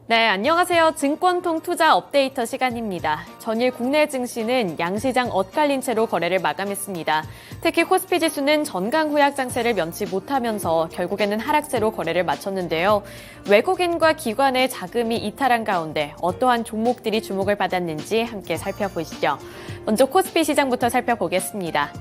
네, 안녕하세요. 증권통 투자 업데이터 시간입니다. 전일 국내 증시는 양시장 엇갈린 채로 거래를 마감했습니다. 특히 코스피 지수는 전강 후약 장세를 면치 못하면서 결국에는 하락세로 거래를 마쳤는데요. 외국인과 기관의 자금이 이탈한 가운데 어떠한 종목들이 주목을 받았는지 함께 살펴보시죠. 먼저 코스피 시장부터 살펴보겠습니다.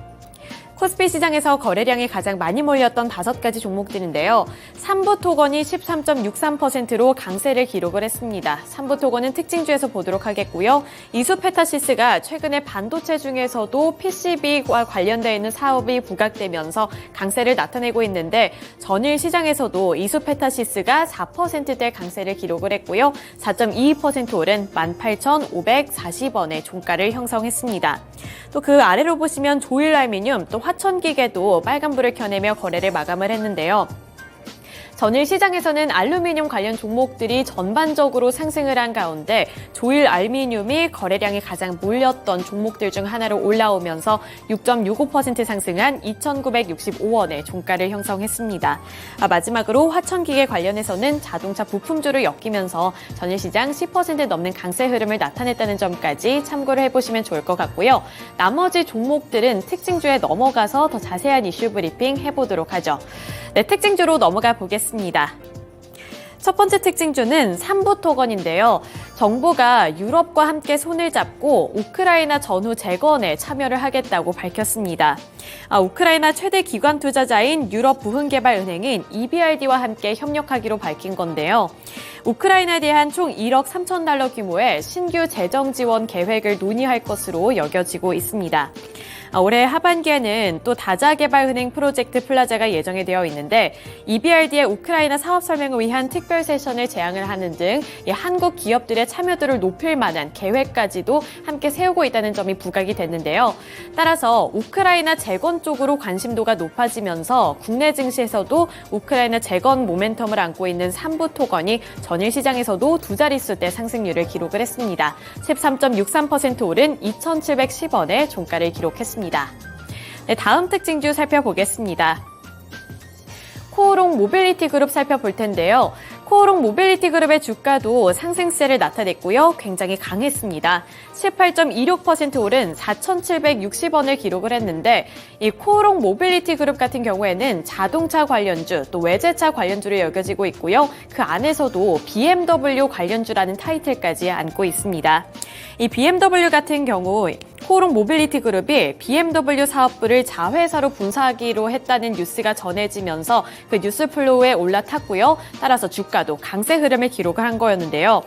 코스피 시장에서 거래량이 가장 많이 몰렸던 5가지 종목들인데요. 삼부토건이 13.63%로 강세를 기록을 했습니다. 삼부토건은 특징주에서 보도록 하겠고요. 이수페타시스가 최근에 반도체 중에서도 PCB와 관련되어 있는 사업이 부각되면서 강세를 나타내고 있는데 전일 시장에서도 이수페타시스가 4%대 강세를 기록을 했고요. 4.22% 오른 18,540원의 종가를 형성했습니다. 또 그 아래로 보시면 조일알미늄 또 화천기계도 빨간불을 켜내며 거래를 마감을 했는데요. 전일 시장에서는 알루미늄 관련 종목들이 전반적으로 상승을 한 가운데 조일알미늄이 거래량이 가장 몰렸던 종목들 중 하나로 올라오면서 6.65% 상승한 2,965원의 종가를 형성했습니다. 마지막으로 화천기계 관련해서는 자동차 부품주를 엮이면서 전일 시장 10% 넘는 강세 흐름을 나타냈다는 점까지 참고를 해보시면 좋을 것 같고요. 나머지 종목들은 특징주에 넘어가서 더 자세한 이슈 브리핑 해보도록 하죠. 네, 특징주로 넘어가 보겠습니다. 첫 번째 특징주는 삼부토건인데요. 정부가 유럽과 함께 손을 잡고 우크라이나 전후 재건에 참여를 하겠다고 밝혔습니다. 우크라이나 최대 기관 투자자인 유럽 부흥개발은행인 EBRD와 함께 협력하기로 밝힌 건데요. 우크라이나에 대한 총 1억 3천 달러 규모의 신규 재정 지원 계획을 논의할 것으로 여겨지고 있습니다. 올해 하반기에는 또 다자개발은행 프로젝트 플라자가 예정이 되어 있는데 EBRD의 우크라이나 사업 설명을 위한 특별 세션을 제안을 하는 등 한국 기업들의 참여도를 높일 만한 계획까지도 함께 세우고 있다는 점이 부각이 됐는데요. 따라서 우크라이나 재건 쪽으로 관심도가 높아지면서 국내 증시에서도 우크라이나 재건 모멘텀을 안고 있는 삼부토건이 전일 시장에서도 두 자릿수대 상승률을 기록을 했습니다. 13.63% 오른 2,710원의 종가를 기록했습니다. 네, 다음 특징주 살펴보겠습니다. 코오롱 모빌리티 그룹 살펴볼 텐데요. 코오롱 모빌리티 그룹의 주가도 상승세를 나타냈고요. 굉장히 강했습니다. 18.26% 오른 4,760원을 기록을 했는데 이 코오롱 모빌리티 그룹 같은 경우에는 자동차 관련주 또 외제차 관련주로 여겨지고 있고요. 그 안에서도 BMW 관련주라는 타이틀까지 안고 있습니다. 이 BMW 같은 경우 코오롱 모빌리티 그룹이 BMW 사업부를 자회사로 분사하기로 했다는 뉴스가 전해지면서 그 뉴스 플로우에 올라탔고요. 따라서 주가도 강세 흐름을 기록을 한 거였는데요.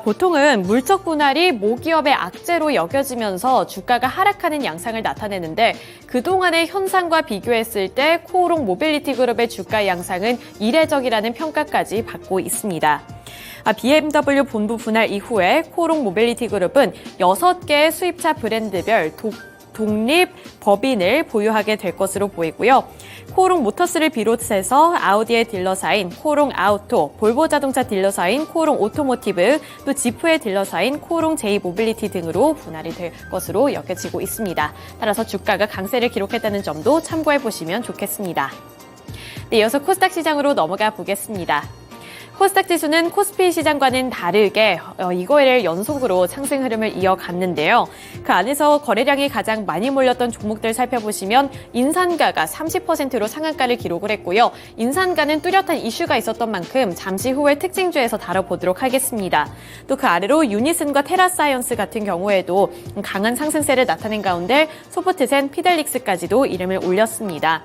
보통은 물적 분할이 모기업의 악재로 여겨지면서 주가가 하락하는 양상을 나타내는데 그동안의 현상과 비교했을 때 코오롱 모빌리티 그룹의 주가 양상은 이례적이라는 평가까지 받고 있습니다. BMW 본부 분할 이후에 코오롱 모빌리티 그룹은 6개의 수입차 브랜드별 독립 법인을 보유하게 될 것으로 보이고요. 코오롱 모터스를 비롯해서 아우디의 딜러사인 코오롱 아우토, 볼보 자동차 딜러사인 코오롱 오토모티브, 또 지프의 딜러사인 코오롱 제이 모빌리티 등으로 분할이 될 것으로 여겨지고 있습니다. 따라서 주가가 강세를 기록했다는 점도 참고해 보시면 좋겠습니다. 네, 이어서 코스닥 시장으로 넘어가 보겠습니다. 코스닥 지수는 코스피 시장과는 다르게 2거래일 연속으로 상승 흐름을 이어갔는데요. 그 안에서 거래량이 가장 많이 몰렸던 종목들 살펴보시면 인산가가 30%로 상한가를 기록을 했고요. 인산가는 뚜렷한 이슈가 있었던 만큼 잠시 후에 특징주에서 다뤄보도록 하겠습니다. 또 그 아래로 유니슨과 테라사이언스 같은 경우에도 강한 상승세를 나타낸 가운데 소프트센, 피델릭스까지도 이름을 올렸습니다.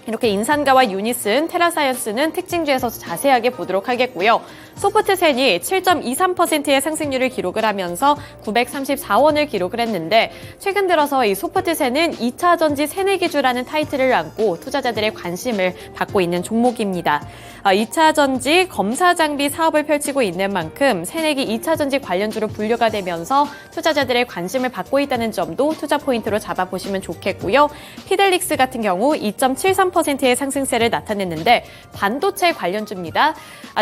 이렇게 인산가와 유니슨, 테라사이언스는 특징주에서 자세하게 보도록 하겠고요. 소프트센이 7.23%의 상승률을 기록을 하면서 934원을 기록을 했는데 최근 들어서 이 소프트센은 2차 전지 새내기주라는 타이틀을 안고 투자자들의 관심을 받고 있는 종목입니다. 2차 전지 검사 장비 사업을 펼치고 있는 만큼 새내기 2차 전지 관련주로 분류가 되면서 투자자들의 관심을 받고 있다는 점도 투자 포인트로 잡아보시면 좋겠고요. 피델릭스 같은 경우 2.73%의 상승세를 나타냈는데 반도체 관련주입니다.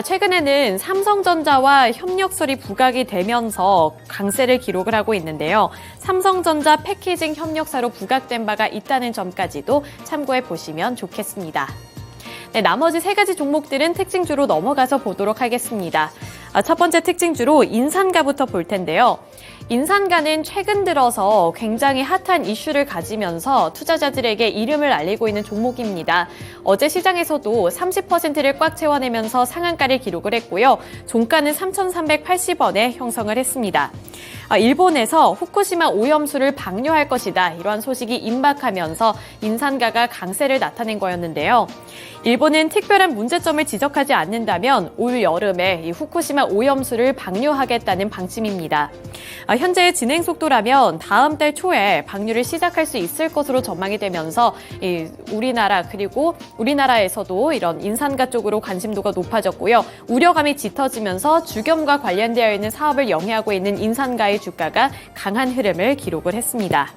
최근에는 삼성전자와 협력설이 부각이 되면서 강세를 기록을 하고 있는데요. 삼성전자 패키징 협력사로 부각된 바가 있다는 점까지도 참고해 보시면 좋겠습니다. 네, 나머지 3가지 종목들은 특징주로 넘어가서 보도록 하겠습니다. 첫 번째 특징주로 인산가부터 볼 텐데요. 인산가는 최근 들어서 굉장히 핫한 이슈를 가지면서 투자자들에게 이름을 알리고 있는 종목입니다. 어제 시장에서도 30%를 꽉 채워내면서 상한가를 기록을 했고요. 종가는 3,380원에 형성을 했습니다. 일본에서 후쿠시마 오염수를 방류할 것이다. 이러한 소식이 임박하면서 인산가가 강세를 나타낸 거였는데요. 일본은 특별한 문제점을 지적하지 않는다면 올 여름에 이 후쿠시마 오염수를 방류하겠다는 방침입니다. 현재의 진행 속도라면 다음 달 초에 방류를 시작할 수 있을 것으로 전망이 되면서 우리나라 그리고 우리나라에서도 이런 인산가 쪽으로 관심도가 높아졌고요. 우려감이 짙어지면서 주겸과 관련되어 있는 사업을 영위하고 있는 인산가의 주가가 강한 흐름을 기록을 했습니다.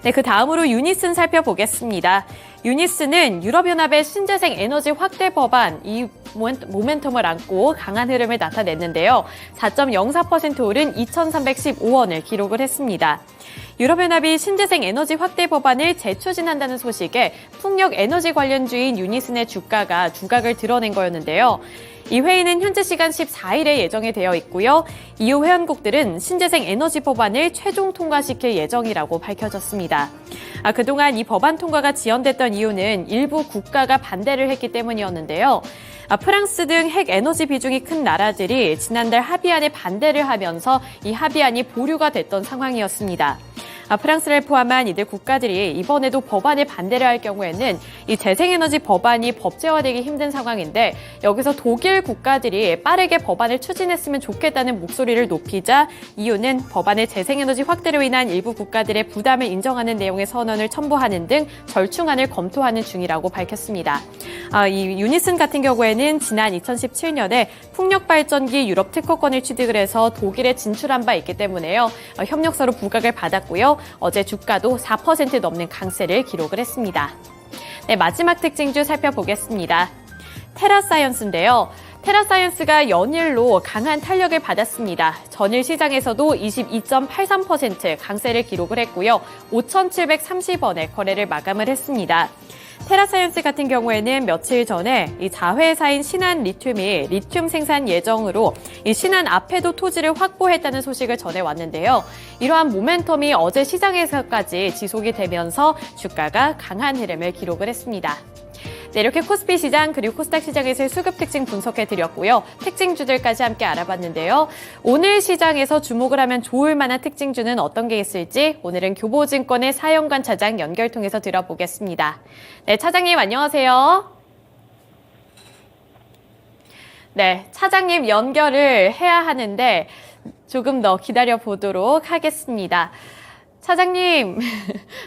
네, 그 다음으로 유니슨 살펴보겠습니다. 유니스는 유럽연합의 신재생 에너지 확대 법안 이 모멘텀을 안고 강한 흐름을 나타냈는데요. 4.04% 오른 2,315원을 기록을 했습니다. 유럽연합이 신재생 에너지 확대 법안을 재추진한다는 소식에 풍력 에너지 관련주인 유니슨의 주가가 두각을 드러낸 거였는데요. 이 회의는 현재 시간 14일에 예정이 되어 있고요. 이후 회원국들은 신재생 에너지 법안을 최종 통과시킬 예정이라고 밝혀졌습니다. 그동안 이 법안 통과가 지연됐던 이유는 일부 국가가 반대를 했기 때문이었는데요. 프랑스 등 핵 에너지 비중이 큰 나라들이 지난달 합의안에 반대를 하면서 이 합의안이 보류가 됐던 상황이었습니다. 프랑스를 포함한 이들 국가들이 이번에도 법안에 반대를 할 경우에는 이 재생에너지 법안이 법제화되기 힘든 상황인데 여기서 독일 국가들이 빠르게 법안을 추진했으면 좋겠다는 목소리를 높이자 이유는 법안의 재생에너지 확대로 인한 일부 국가들의 부담을 인정하는 내용의 선언을 첨부하는 등 절충안을 검토하는 중이라고 밝혔습니다. 이 유니슨 같은 경우에는 지난 2017년에 풍력발전기 유럽 특허권을 취득을 해서 독일에 진출한 바 있기 때문에요. 협력사로 부각을 받았고요. 어제 주가도 4% 넘는 강세를 기록을 했습니다. 네, 마지막 특징주 살펴보겠습니다. 테라사이언스인데요. 테라사이언스가 연일로 강한 탄력을 받았습니다. 전일 시장에서도 22.83% 강세를 기록을 했고요. 5,730원에 거래를 마감을 했습니다. 테라사이언스 같은 경우에는 며칠 전에 이 자회사인 신한 리튬이 리튬 생산 예정으로 이 신한 앞에도 토지를 확보했다는 소식을 전해왔는데요. 이러한 모멘텀이 어제 시장에서까지 지속이 되면서 주가가 강한 흐름을 기록을 했습니다. 네, 이렇게 코스피 시장 그리고 코스닥 시장에서의 수급 특징 분석해드렸고요. 특징주들까지 함께 알아봤는데요. 오늘 시장에서 주목을 하면 좋을 만한 특징주는 어떤 게 있을지 오늘은 교보증권의 사영관 차장 연결 통해서 들어보겠습니다. 네, 차장님 안녕하세요. 네, 차장님 연결을 해야 하는데 조금 더 기다려 보도록 하겠습니다. 차장님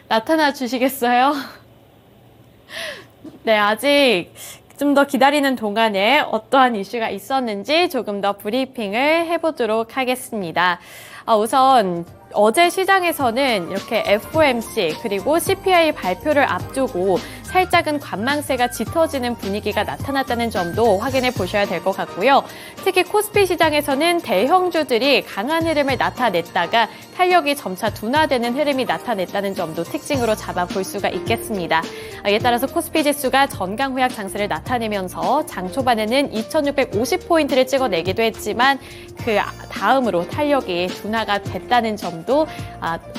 나타나 주시겠어요? 네, 아직 좀 더 기다리는 동안에 어떠한 이슈가 있었는지 조금 더 브리핑을 해보도록 하겠습니다. 우선 어제 시장에서는 이렇게 FOMC 그리고 CPI 발표를 앞두고 살짝은 관망세가 짙어지는 분위기가 나타났다는 점도 확인해 보셔야 될 것 같고요. 특히 코스피 시장에서는 대형주들이 강한 흐름을 나타냈다가 탄력이 점차 둔화되는 흐름이 나타냈다는 점도 특징으로 잡아볼 수가 있겠습니다. 이에 따라서 코스피 지수가 전강 후약 장세를 나타내면서 장 초반에는 2,650포인트를 찍어내기도 했지만 그 다음으로 탄력이 둔화가 됐다는 점도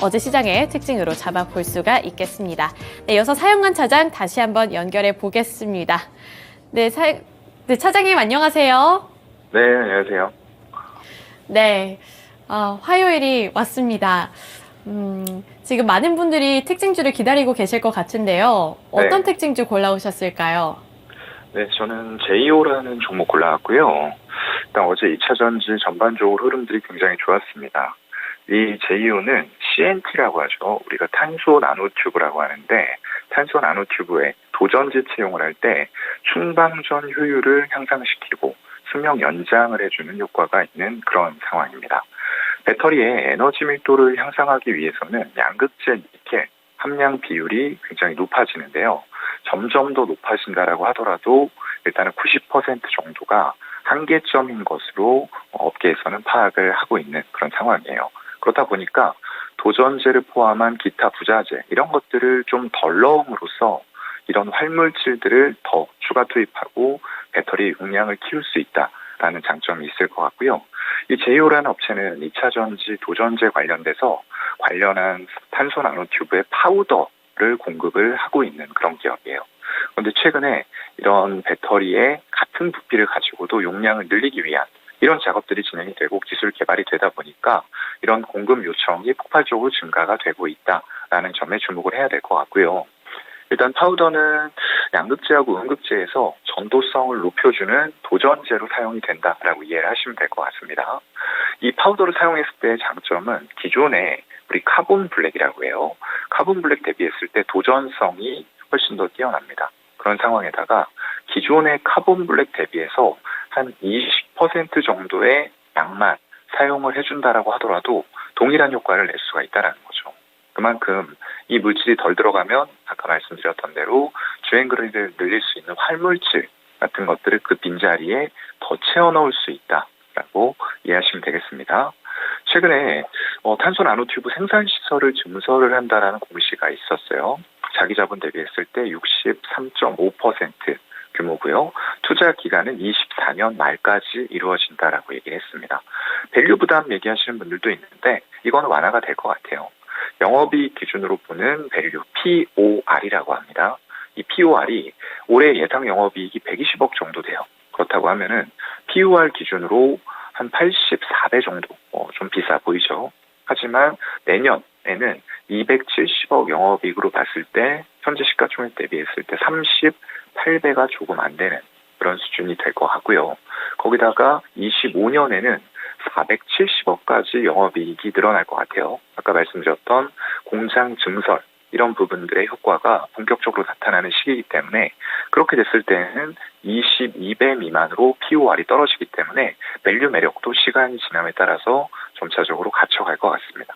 어제 시장의 특징으로 잡아볼 수가 있겠습니다. 네, 이어서 사영관 차장 다시 한번 연결해 보겠습니다. 네, 네, 차장님 안녕하세요. 네, 안녕하세요. 네, 화요일이 왔습니다. 지금 많은 분들이 특징주를 기다리고 계실 것 같은데요. 어떤 네. 특징주 골라오셨을까요? 네, 저는 제이오라는 종목 골라왔고요. 일단 어제 2차 전지 전반적으로 흐름들이 굉장히 좋았습니다. 이 제이오는 CNT라고 하죠. 우리가 탄소 나노튜브라고 하는데 탄소 나노튜브에 도전지 채용을 할 때 충방전 효율을 향상시키고 수명 연장을 해주는 효과가 있는 그런 상황입니다. 배터리의 에너지 밀도를 향상하기 위해서는 양극재 니켈 함량 비율이 굉장히 높아지는데요. 점점 더 높아진다라고 하더라도 일단은 90% 정도가 한계점인 것으로 업계에서는 파악을 하고 있는 그런 상황이에요. 그렇다 보니까 도전제를 포함한 기타 부자재 이런 것들을 좀 덜 넣음으로써 이런 활물질들을 더 추가 투입하고 배터리 용량을 키울 수 있다. 라는 장점이 있을 것 같고요. 이 제이오라는 업체는 2차 전지 도전제 관련돼서 관련한 탄소 나노튜브의 파우더를 공급을 하고 있는 그런 기업이에요. 그런데 최근에 이런 배터리의 같은 부피를 가지고도 용량을 늘리기 위한 이런 작업들이 진행이 되고 기술 개발이 되다 보니까 이런 공급 요청이 폭발적으로 증가가 되고 있다라는 점에 주목을 해야 될 것 같고요. 일단 파우더는 양극재하고 음극재에서 전도성을 높여주는 도전제로 사용이 된다라고 이해를 하시면 될 것 같습니다. 이 파우더를 사용했을 때의 장점은 기존에 우리 카본 블랙이라고 해요. 카본 블랙 대비했을 때 도전성이 훨씬 더 뛰어납니다. 그런 상황에다가 기존의 카본 블랙 대비해서 한 20% 정도의 양만 사용을 해준다라고 하더라도 동일한 효과를 낼 수가 있다는 거죠. 그만큼 이 물질이 덜 들어가면 아까 말씀드렸던 대로 주행거리를 늘릴 수 있는 활물질 같은 것들을 그 빈자리에 더 채워넣을 수 있다라고 이해하시면 되겠습니다. 최근에 탄소 나노튜브 생산 시설을 증설을 한다라는 공시가 있었어요. 자기 자본 대비했을 때 63.5% 규모고요. 투자 기간은 24년 말까지 이루어진다라고 얘기를 했습니다. 밸류 부담 얘기하시는 분들도 있는데 이거는 완화가 될 것 같아요. 영업이익 기준으로 보는 밸류 POR이라고 합니다. 이 POR이 올해 예상 영업이익이 120억 정도 돼요. 그렇다고 하면은 POR 기준으로 한 84배 정도 좀 비싸 보이죠. 하지만 내년에는 270억 영업이익으로 봤을 때 현재 시가총액 대비했을 때 38배가 조금 안 되는 그런 수준이 될 것 같고요. 거기다가 25년에는 470억까지 영업이익이 늘어날 것 같아요. 아까 말씀드렸던 공장 증설 이런 부분들의 효과가 본격적으로 나타나는 시기이기 때문에 그렇게 됐을 때는 22배 미만으로 POR이 떨어지기 때문에 밸류 매력도 시간이 지남에 따라서 점차적으로 갖춰갈 것 같습니다.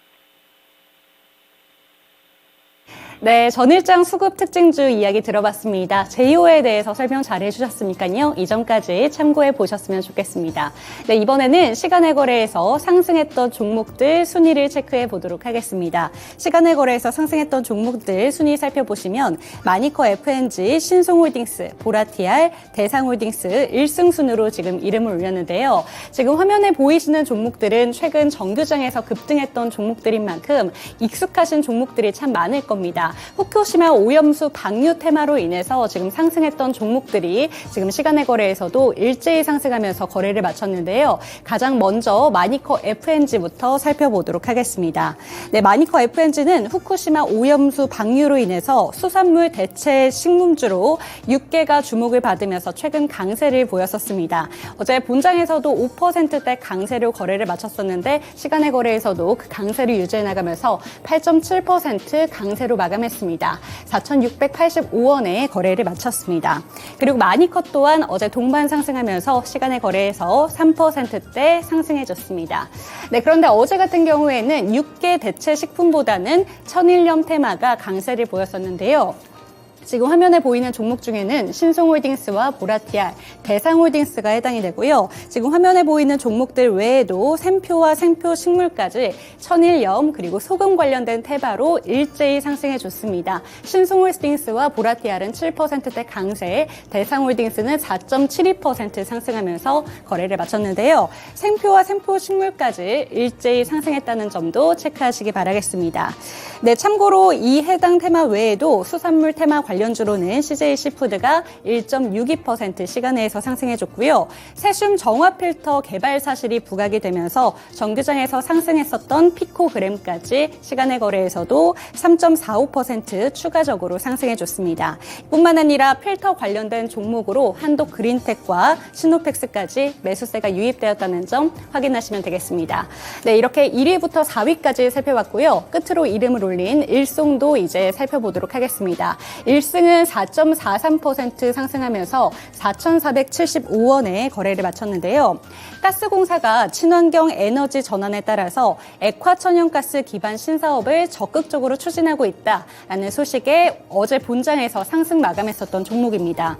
네, 전일장 수급 특징주 이야기 들어봤습니다. 제이오에 대해서 설명 잘 해주셨으니까요. 이 점까지 참고해 보셨으면 좋겠습니다. 네, 이번에는 시간의 거래에서 상승했던 종목들 순위를 체크해 보도록 하겠습니다. 시간의 거래에서 상승했던 종목들 순위 살펴보시면 마니커 FNG, 신송홀딩스, 보라티알, 대상홀딩스 1승 순으로 지금 이름을 올렸는데요. 지금 화면에 보이시는 종목들은 최근 정규장에서 급등했던 종목들인 만큼 익숙하신 종목들이 참 많을 겁니다. 후쿠시마 오염수 방류 테마로 인해서 지금 상승했던 종목들이 지금 시간의 거래에서도 일제히 상승하면서 거래를 마쳤는데요. 가장 먼저 마니커 FNG부터 살펴보도록 하겠습니다. 네, 마니커 FNG는 후쿠시마 오염수 방류로 인해서 수산물 대체 식품주로 6개가 주목을 받으면서 최근 강세를 보였었습니다. 어제 본장에서도 5%대 강세로 거래를 마쳤었는데 시간의 거래에서도 그 강세를 유지해 나가면서 8.7% 강세로 마감했습니다. 4,685원에 거래를 마쳤습니다. 그리고 마니컷 또한 어제 동반 상승하면서 시간의 거래에서 3%대 상승해줬습니다. 네, 그런데 어제 같은 경우에는 6개 대체 식품보다는 천일염 테마가 강세를 보였었는데요. 지금 화면에 보이는 종목 중에는 신송홀딩스와 보라티알, 대상홀딩스가 해당이 되고요. 지금 화면에 보이는 종목들 외에도 샘표와 생표 식물까지 천일염 그리고 소금 관련된 테마로 일제히 상승해줬습니다. 신송홀딩스와 보라티알은 7%대 강세, 대상홀딩스는 4.72% 상승하면서 거래를 마쳤는데요. 생표와 생표 식물까지 일제히 상승했다는 점도 체크하시기 바라겠습니다. 네, 참고로 이 해당 테마 외에도 수산물 테마 관련주로는 CJ 시푸드가 1.62% 시간내에서 상승해줬고요. 세슘 정화 필터 개발 사실이 부각이 되면서 정규장에서 상승했었던 피코그램까지 시간내 거래에서도 3.45% 추가적으로 상승해줬습니다. 뿐만 아니라 필터 관련된 종목으로 한독 그린텍과 시노펙스까지 매수세가 유입되었다는 점 확인하시면 되겠습니다. 네, 이렇게 1위부터 4위까지 살펴봤고요. 끝으로 이름을 올린 일송도 이제 살펴보도록 하겠습니다. 1승은 4.43% 상승하면서 4,475원에 거래를 마쳤는데요. 가스공사가 친환경 에너지 전환에 따라서 액화천연가스 기반 신사업을 적극적으로 추진하고 있다라는 소식에 어제 본장에서 상승 마감했었던 종목입니다.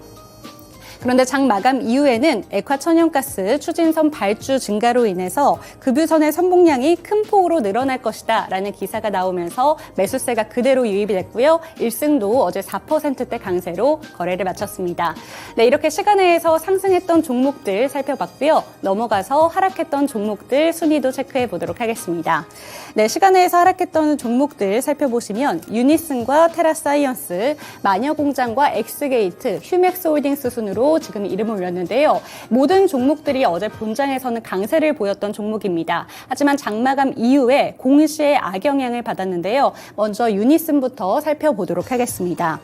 그런데 장 마감 이후에는 액화천연가스 추진선 발주 증가로 인해서 급유선의 선봉량이 큰 폭으로 늘어날 것이다 라는 기사가 나오면서 매수세가 그대로 유입이 됐고요. 일승도 어제 4%대 강세로 거래를 마쳤습니다. 네, 이렇게 시간외에서 상승했던 종목들 살펴봤고요. 넘어가서 하락했던 종목들 순위도 체크해 보도록 하겠습니다. 네, 시간외에서 하락했던 종목들 살펴보시면 유니슨과 테라사이언스, 마녀공장과 엑스게이트, 휴맥스홀딩스 순으로 지금 이름을 올렸는데요. 모든 종목들이 어제 본장에서는 강세를 보였던 종목입니다. 하지만 장마감 이후에 공시의 악영향을 받았는데요. 먼저 유니슨부터 살펴보도록 하겠습니다.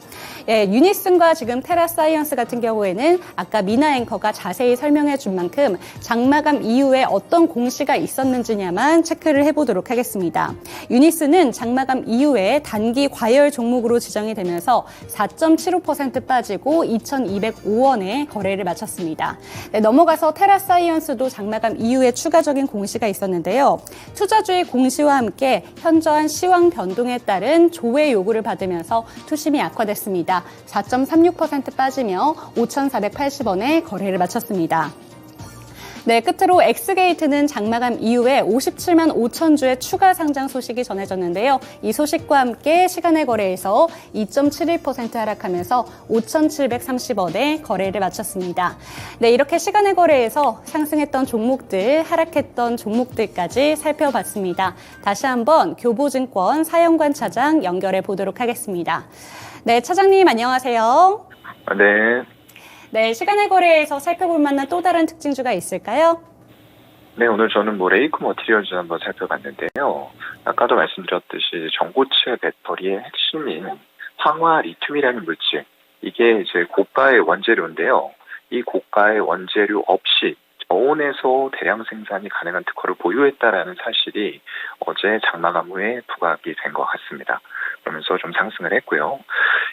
예, 유니슨과 지금 테라사이언스 같은 경우에는 아까 미나 앵커가 자세히 설명해 준 만큼 장마감 이후에 어떤 공시가 있었는지냐만 체크를 해보도록 하겠습니다. 유니슨은 장마감 이후에 단기 과열 종목으로 지정이 되면서 4.75% 빠지고 2,205원에 거래를 마쳤습니다. 네, 넘어가서 테라사이언스도 장마감 이후에 추가적인 공시가 있었는데요. 투자주의 공시와 함께 현저한 시황 변동에 따른 조회 요구를 받으면서 투심이 악화됐습니다. 4.36% 빠지며 5,480원에 거래를 마쳤습니다. 네, 끝으로 엑스게이트는 장마감 이후에 57만 5천 주의 추가 상장 소식이 전해졌는데요. 이 소식과 함께 시간의 거래에서 2.71% 하락하면서 5,730원에 거래를 마쳤습니다. 네, 이렇게 시간의 거래에서 상승했던 종목들, 하락했던 종목들까지 살펴봤습니다. 다시 한번 교보증권 사영관 차장 연결해 보도록 하겠습니다. 네, 차장님 안녕하세요. 네. 네, 시간의 거래에서 살펴볼 만한 또 다른 특징주가 있을까요? 네, 오늘 저는 레이크 머티리얼즈 한번 살펴봤는데요. 아까도 말씀드렸듯이 전고체 배터리의 핵심인 황화 리튬이라는 물질, 이게 이제 고가의 원재료인데요. 이 고가의 원재료 없이 저온에서 대량 생산이 가능한 특허를 보유했다라는 사실이 어제 장마감 후에 부각이 된 것 같습니다. 그러면서 좀 상승을 했고요.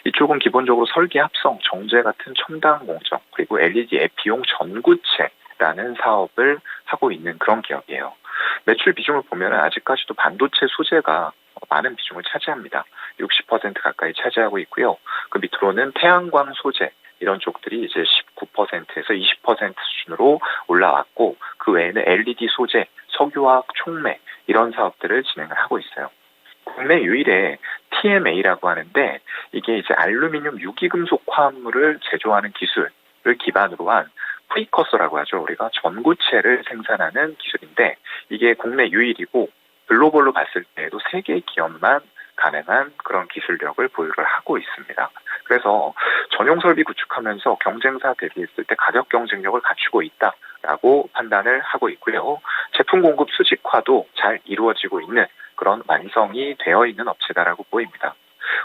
이쪽은 기본적으로 설계 합성, 정제 같은 첨단 공정, 그리고 LED 에피용 전구체라는 사업을 하고 있는 그런 기업이에요. 매출 비중을 보면 아직까지도 반도체 소재가 많은 비중을 차지합니다. 60% 가까이 차지하고 있고요. 그 밑으로는 태양광 소재, 이런 쪽들이 이제 19%에서 20% 수준으로 올라왔고, 그 외에는 LED 소재, 석유화학 촉매, 이런 사업들을 진행을 하고 있어요. 국내 유일의 TMA라고 하는데, 이게 이제 알루미늄 유기금속 화합물을 제조하는 기술을 기반으로 한 프리커서라고 하죠. 우리가 전구체를 생산하는 기술인데, 이게 국내 유일이고 글로벌로 봤을 때에도 3개의 기업만 가능한 그런 기술력을 보유를 하고 있습니다. 그래서 전용 설비 구축하면서 경쟁사 대비했을 때 가격 경쟁력을 갖추고 있다라고 판단을 하고 있고요. 제품 공급 수직화도 잘 이루어지고 있는 그런 완성이 되어 있는 업체다라고 보입니다.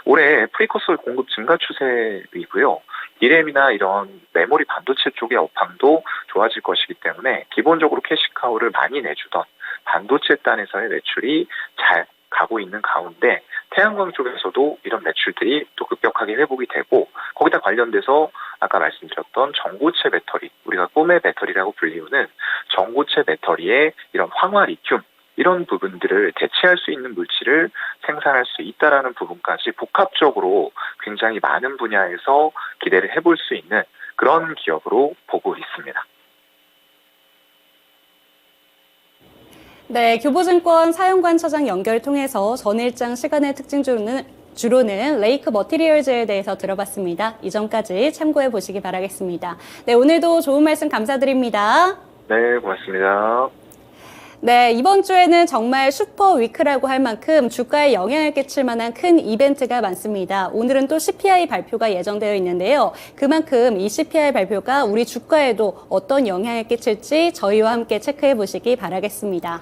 올해 프리커서 공급 증가 추세이고요. 디램이나 이런 메모리 반도체 쪽의 업황도 좋아질 것이기 때문에 기본적으로 캐시카우를 많이 내주던 반도체 단에서의 매출이 잘 가고 있는 가운데, 태양광 쪽에서도 이런 매출들이 또 급격하게 회복이 되고, 거기다 관련돼서 아까 말씀드렸던 전고체 배터리, 우리가 꿈의 배터리라고 불리우는 전고체 배터리의 이런 황화 리튬, 이런 부분들을 대체할 수 있는 물질을 생산할 수 있다라는 부분까지 복합적으로 굉장히 많은 분야에서 기대를 해볼 수 있는 그런 기업으로 보고 있습니다. 네, 교보증권 사영관 차장 연결 통해서 전일장 시간의 주로는 레이크 머티리얼즈에 대해서 들어봤습니다. 이점까지 참고해 보시기 바라겠습니다. 네, 오늘도 좋은 말씀 감사드립니다. 네, 고맙습니다. 네, 이번 주에는 정말 슈퍼 위크라고 할 만큼 주가에 영향을 끼칠 만한 큰 이벤트가 많습니다. 오늘은 또 CPI 발표가 예정되어 있는데요. 그만큼 이 CPI 발표가 우리 주가에도 어떤 영향을 끼칠지 저희와 함께 체크해 보시기 바라겠습니다.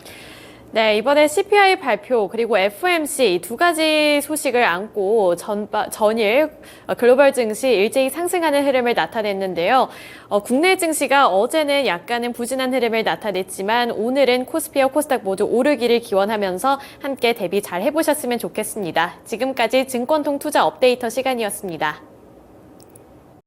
네, 이번에 CPI 발표 그리고 FOMC 두 가지 소식을 안고 전일 글로벌 증시 일제히 상승하는 흐름을 나타냈는데요. 국내 증시가 어제는 약간은 부진한 흐름을 나타냈지만 오늘은 코스피와 코스닥 모두 오르기를 기원하면서 함께 대비 잘 해보셨으면 좋겠습니다. 지금까지 증권통 투자 업데이터 시간이었습니다.